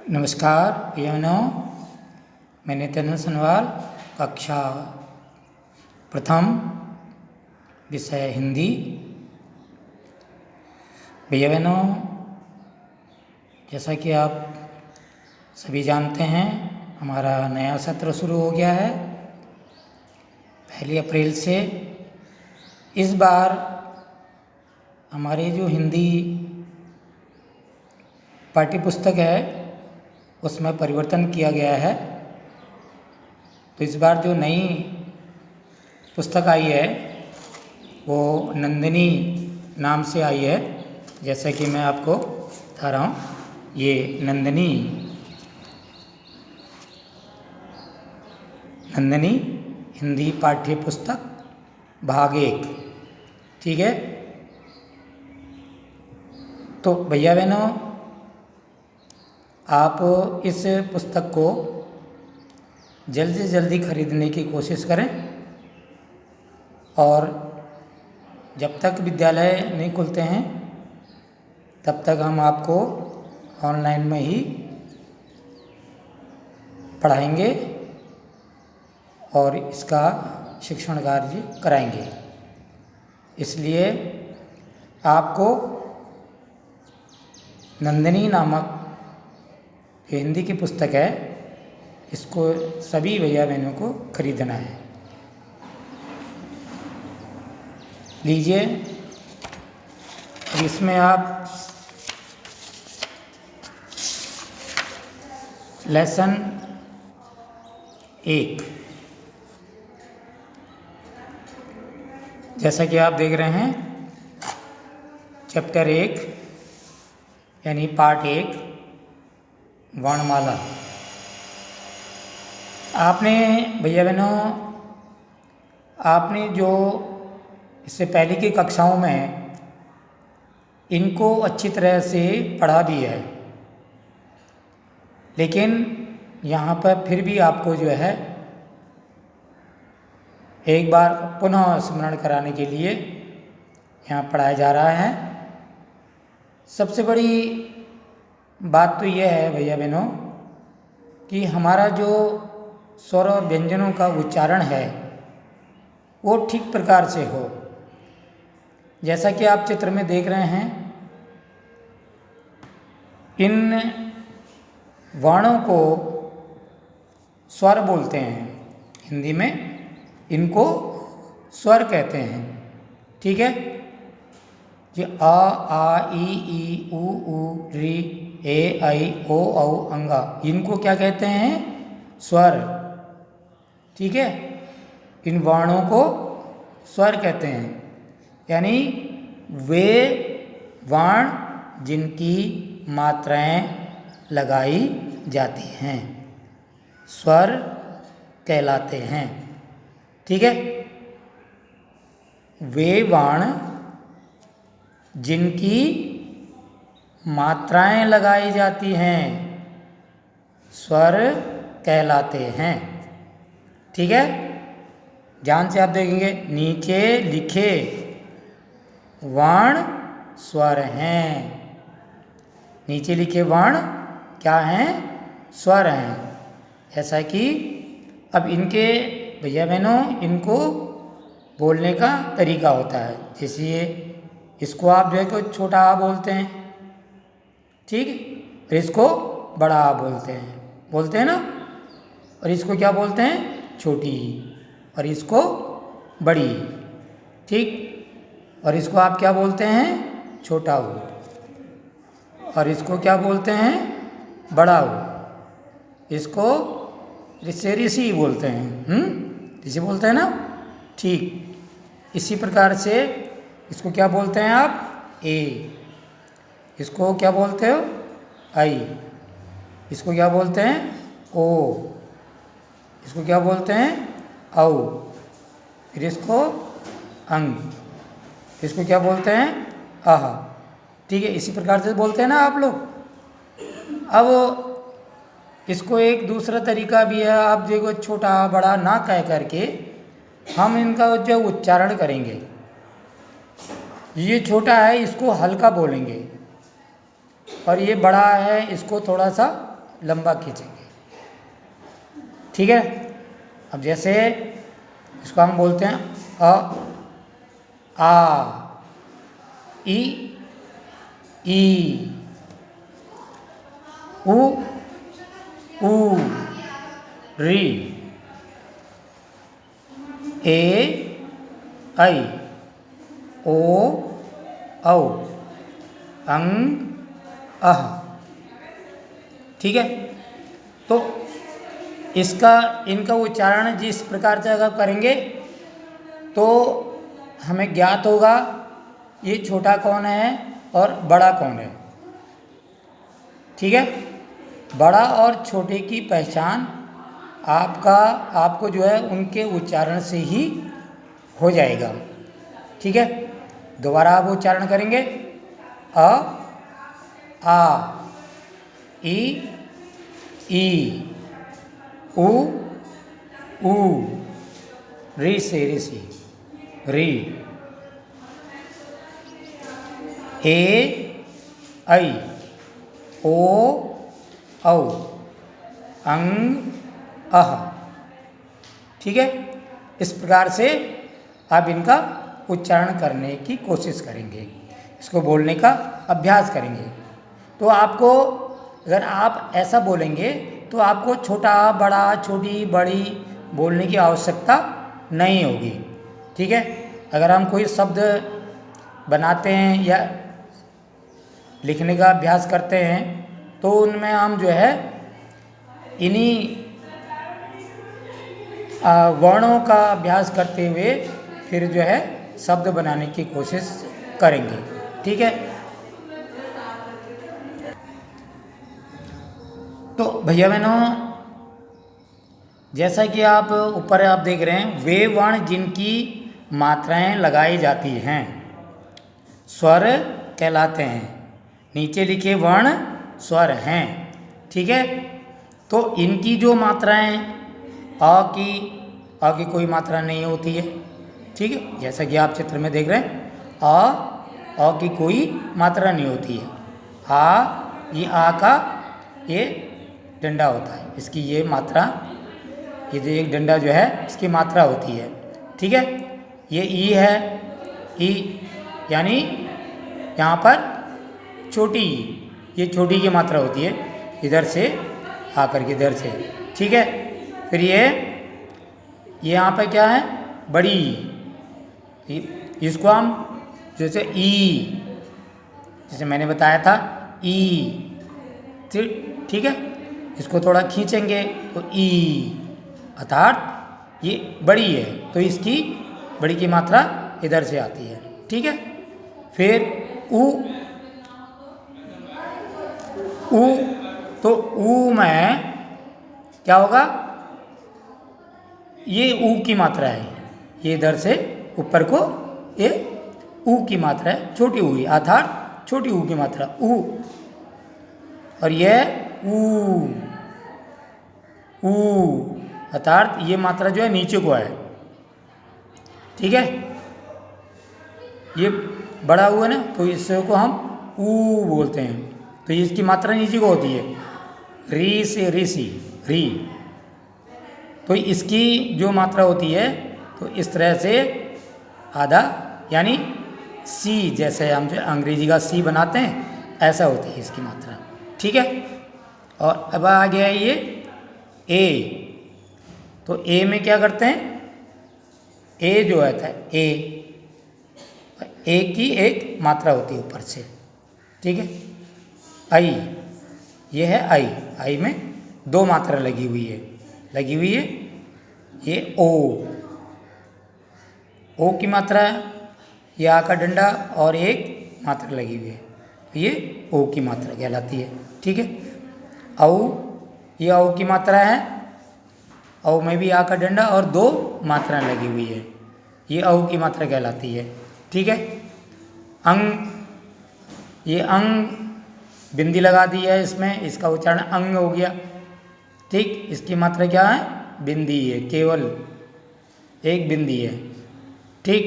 नमस्कार भैया, मैं नितिन सनवाल, कक्षा प्रथम, विषय हिंदी। भैया बहनों, जैसा कि आप सभी जानते हैं, हमारा नया सत्र शुरू हो गया है 1 अप्रैल से। इस बार हमारे जो हिंदी पाठ्यपुस्तक है उसमें परिवर्तन किया गया है। तो इस बार जो नई पुस्तक आई है वो नंदिनी नाम से आई है। जैसा कि मैं आपको बता रहा हूँ, ये नंदिनी हिंदी पाठ्य पुस्तक भाग 1, ठीक है। तो भैया बहनों, आप इस पुस्तक को जल्दी से जल्दी खरीदने की कोशिश करें, और जब तक विद्यालय नहीं खुलते हैं तब तक हम आपको ऑनलाइन में ही पढ़ाएंगे और इसका शिक्षण कार्य कराएंगे। इसलिए आपको नंदिनी नामक हिंदी की पुस्तक है, इसको सभी भैया बहनों को खरीदना है। लीजिए, इसमें आप लेसन 1, जैसा कि आप देख रहे हैं, चैप्टर 1 यानी पार्ट 1 वर्णमाला। आपने भैया बहनों, आपने जो इससे पहले की कक्षाओं में इनको अच्छी तरह से पढ़ा भी है, लेकिन यहाँ पर फिर भी आपको जो है एक बार पुनः स्मरण कराने के लिए यहाँ पढ़ाया जा रहा है। सबसे बड़ी बात तो यह है भैया बहनों कि हमारा जो स्वर और व्यंजनों का उच्चारण है वो ठीक प्रकार से हो। जैसा कि आप चित्र में देख रहे हैं, इन वर्णों को स्वर बोलते हैं, हिंदी में इनको स्वर कहते हैं, ठीक है। जो आ, ई, ऊ, ऋ, ए, ऐ, ओ, औ, अंगा, इनको क्या कहते हैं? स्वर, ठीक है। इन वर्णों को स्वर कहते हैं, यानी वे वर्ण जिनकी मात्राएं लगाई जाती हैं स्वर कहलाते हैं, ठीक है। वे वर्ण जिनकी मात्राएं लगाई जाती हैं स्वर कहलाते हैं, ठीक है। ध्यान से आप देखेंगे, नीचे लिखे वर्ण स्वर हैं। नीचे लिखे वर्ण क्या हैं? स्वर हैं। ऐसा कि अब इनके भैया बहनों, इनको बोलने का तरीका होता है। जैसे इसको आप जो है छोटा आ बोलते हैं, ठीक, और इसको बड़ा आ बोलते हैं ना। और इसको क्या बोलते हैं? छोटी, और इसको बड़ी, ठीक। और इसको आप क्या बोलते हैं? छोटा ऊ, और इसको क्या बोलते हैं? बड़ा ऊ। इसको ऋषि बोलते हैं, ऋषि बोलते हैं ना, ठीक। इसी प्रकार से इसको क्या बोलते हैं आप? ए। इसको क्या बोलते हो? आई। इसको क्या बोलते हैं? ओ। इसको क्या बोलते हैं? औ। फिर इसको अंग। इसको क्या बोलते हैं? आह, ठीक है। इसी प्रकार से बोलते हैं ना आप लोग। अब इसको एक दूसरा तरीका भी है, आप देखो, छोटा बड़ा ना कह करके हम इनका जो उच्चारण करेंगे। ये छोटा है, इसको हल्का बोलेंगे, और ये बड़ा है, इसको थोड़ा सा लंबा खींचेंगे। ठीक है। अब जैसे इसको हम बोलते हैं आ, ई, उ, री, ए, ऐ, ओ, औ, अंग, अह। ठीक है। तो इनका उच्चारण जिस प्रकार से अगर करेंगे तो हमें ज्ञात होगा ये छोटा कौन है और बड़ा कौन है। ठीक है। बड़ा और छोटे की पहचान आपको जो है उनके उच्चारण से ही हो जाएगा। ठीक है। दोबारा आप उच्चारण करेंगे अ, आ, ई, उ, री से ऋषि, री, ए, ऐ, ओ, औ, अंग, अह। ठीक है। इस प्रकार से आप इनका उच्चारण करने की कोशिश करेंगे, इसको बोलने का अभ्यास करेंगे। तो आपको अगर आप ऐसा बोलेंगे तो आपको छोटा बड़ा छोटी बड़ी बोलने की आवश्यकता नहीं होगी। ठीक है। अगर हम कोई शब्द बनाते हैं या लिखने का अभ्यास करते हैं तो उनमें हम जो है इन्हीं वर्णों का अभ्यास करते हुए फिर जो है शब्द बनाने की कोशिश करेंगे। ठीक है। तो भैया बहनों, जैसा कि आप ऊपर आप देख रहे हैं, वे वर्ण जिनकी मात्राएं लगाई जाती हैं स्वर कहलाते हैं। नीचे लिखे वर्ण स्वर हैं। ठीक है। तो इनकी जो मात्राएं अ की कोई मात्रा नहीं होती है। ठीक है। जैसा कि आप चित्र में देख रहे हैं अ की कोई मात्रा नहीं होती है। ये आ का ये डंडा होता है, इसकी ये मात्रा, ये जो एक डंडा जो है इसकी मात्रा होती है। ठीक है। ये ई है, ई यानी यहाँ पर छोटी, ये छोटी की मात्रा होती है इधर से आकर के इधर से। ठीक है। फिर ये यहाँ पर क्या है, बड़ी, इसको हम जैसे ई, जैसे मैंने बताया था ई। ठीक है। इसको थोड़ा खींचेंगे तो ई, अर्थात ये बड़ी है तो इसकी बड़ी की मात्रा इधर से आती है। ठीक है। फिर उ, तो ऊ में क्या होगा, ये ऊ की मात्रा है, ये इधर से ऊपर को ये ऊ की मात्रा है, छोटी ऊ, अर्थात छोटी ऊ की मात्रा ऊ। और यह ऊ अर्थात ये मात्रा जो है नीचे को है। ठीक है। ये बड़ा हुआ ना तो इससे को हम ऊ बोलते हैं, तो ये इसकी मात्रा नीचे को होती है, री से ऋषि, री। तो इसकी जो मात्रा होती है तो इस तरह से आधा, यानी सी, जैसे हम जो अंग्रेजी का सी बनाते हैं ऐसा होती है इसकी मात्रा। ठीक है। और अब आ गया ये ए। तो ए में क्या करते हैं, ए जो है ए की एक मात्रा होती है ऊपर से। ठीक है। आई, ये है आई में दो मात्रा लगी हुई है ये ओ की मात्रा है, ये आ का डंडा और एक मात्रा लगी हुई है, ये ओ की मात्रा कहलाती है। ठीक है। औ, ये औ की मात्रा है, औ में भी आ का डंडा और दो मात्रा लगी हुई है, ये औ की मात्रा कहलाती है। ठीक है। अंग, ये अंग बिंदी लगा दी है इसमें, इसका उच्चारण अंग हो गया। ठीक। इसकी मात्रा क्या है, बिंदी है, केवल एक बिंदी है। ठीक।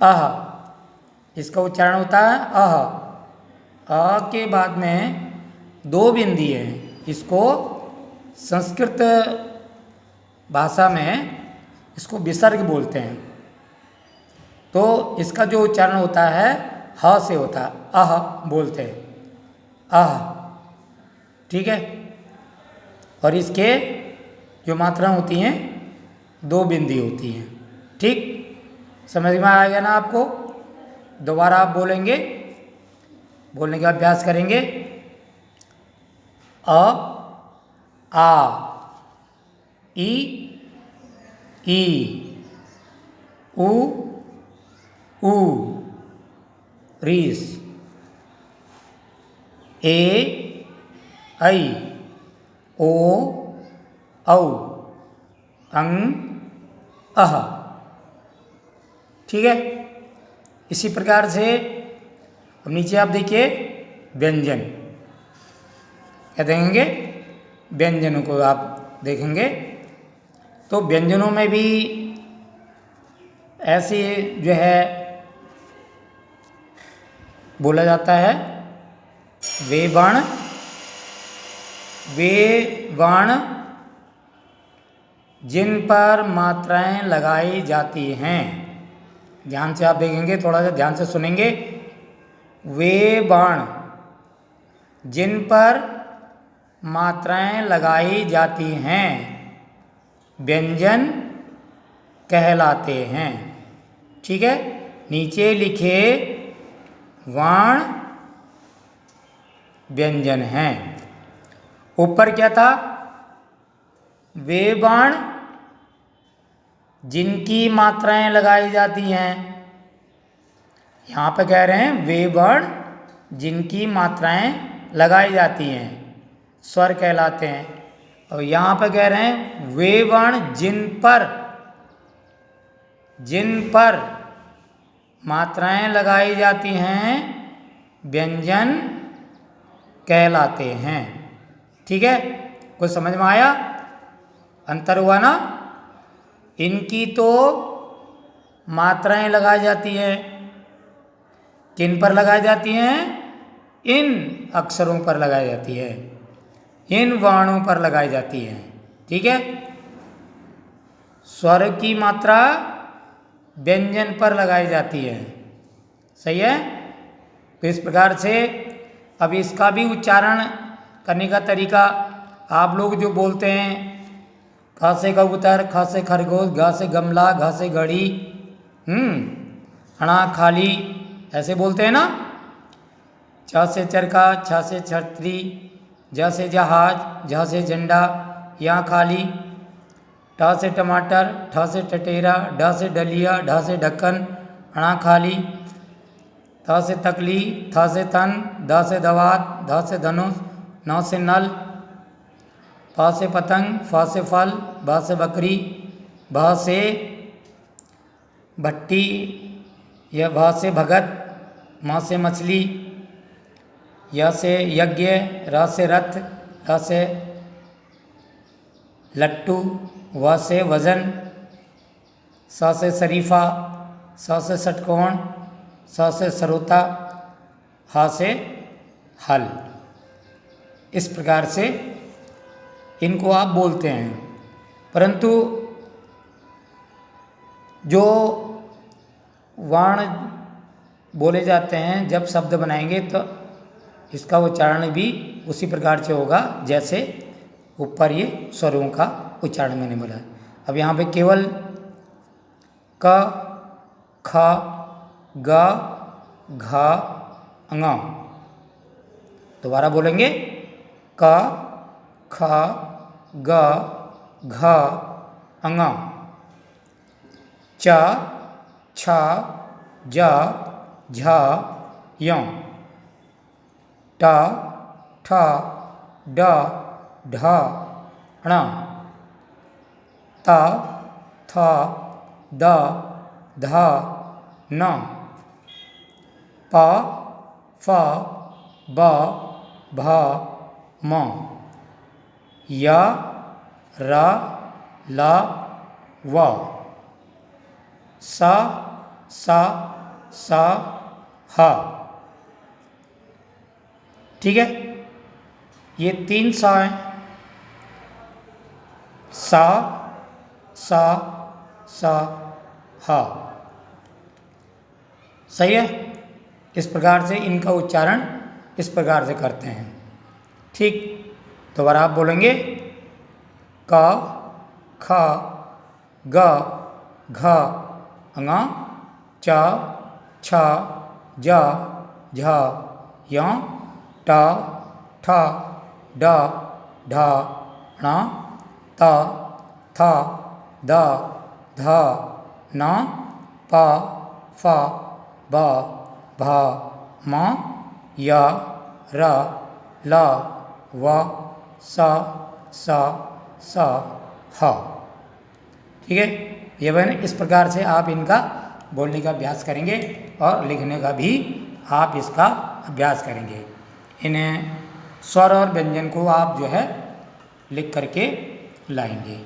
अह, इसका उच्चारण होता है अह, अ के बाद में दो बिंदी है, इसको संस्कृत भाषा में इसको विसर्ग बोलते हैं। तो इसका जो उच्चारण होता है ह से होता है, अह बोलते हैं, अह, ठीक है। और इसके जो मात्रा होती हैं 2 बिंदी होती हैं, ठीक। समझ में आएगा ना आपको? दोबारा आप बोलेंगे, बोलने का अभ्यास करेंगे। अ, आ, ई, ई, उ, ऊ, रीस, ए, ऐ, ओ, औ, अं, अह, ठीक है। इसी प्रकार से अब नीचे आप देखिए व्यंजन, क्या देखेंगे? व्यंजनों को आप देखेंगे तो व्यंजनों में भी ऐसे जो है बोला जाता है, वे वर्ण जिन पर मात्राएं लगाई जाती हैं। ध्यान से आप देखेंगे, थोड़ा सा ध्यान से सुनेंगे। वे वर्ण जिन पर मात्राएं लगाई जाती हैं व्यंजन कहलाते हैं, ठीक है। नीचे लिखे वर्ण व्यंजन हैं। ऊपर क्या था? वे वर्ण जिनकी मात्राएं लगाई जाती हैं। यहाँ पे कह रहे हैं वे वर्ण जिनकी मात्राएं लगाई जाती हैं स्वर कहलाते हैं। और यहाँ पे कह रहे हैं वे वर्ण जिन पर मात्राएं लगाई जाती हैं व्यंजन कहलाते हैं, ठीक है। कुछ समझ में आया? अंतर हुआ ना? इनकी तो मात्राएं लगाई जाती हैं, किन पर लगाई जाती हैं? इन अक्षरों पर लगाई जाती है, इन वर्णों पर लगाई जाती है, ठीक है। स्वर की मात्रा व्यंजन पर लगाई जाती है, सही है। तो इस प्रकार से अब इसका भी उच्चारण करने का तरीका, आप लोग जो बोलते हैं ख से कबूतर, ख से खरगोश, घ से गमला, घ से घड़ी, अणा खाली, ऐसे बोलते हैं ना। छ से चरखा, छ से छतरी, ज से जहाज, झ से झंडा, यहाँ खाली। ट से टमाटर, ठ से टटेरा, ढ से डलिया, ढ से ढक्कन, अणा खाली। थ से तकली, थ से थन, ध से दवात, ध से धनुष, न से नल, फ से पतंग, फ से फल, भ से बकरी, भ से भट्टी या भ से भगत, म से मछली, य से यज्ञ, र से रथ, र से लट्टू, व से वजन, स से शरीफा, स से षटकोण, स से सरोता, ह से हल। इस प्रकार से इनको आप बोलते हैं। परंतु जो वर्ण बोले जाते हैं जब शब्द बनाएंगे तो इसका उच्चारण भी उसी प्रकार से होगा जैसे ऊपर ये स्वरों का उच्चारण मैंने बोला। अब यहाँ पे केवल क, ख, ग, घ, ङ। दोबारा बोलेंगे क, ख, ग, घ, ङ। च, छ, ज, झ, य। ट, ठ, ड, ढ, ण। त, थ, द, ध, न। प, फ, ब, भ, म। य, र, ल, व। स, ह। ठीक है। ये 3 सा हैं, सा सा सा हा। सही है। इस प्रकार से इनका उच्चारण इस प्रकार से करते हैं। ठीक, दोबारा आप बोलेंगे क ख ग घ ङ च छ ज झ य ट ठ ड ढ ण त थ द ध न प फ ब भ म य र ल व स स स ह। ठीक है, ये बहन इस प्रकार से आप इनका बोलने का अभ्यास करेंगे और लिखने का भी आप इसका अभ्यास करेंगे। इन्हें स्वर और व्यंजन को आप जो है लिख करके लाएंगे।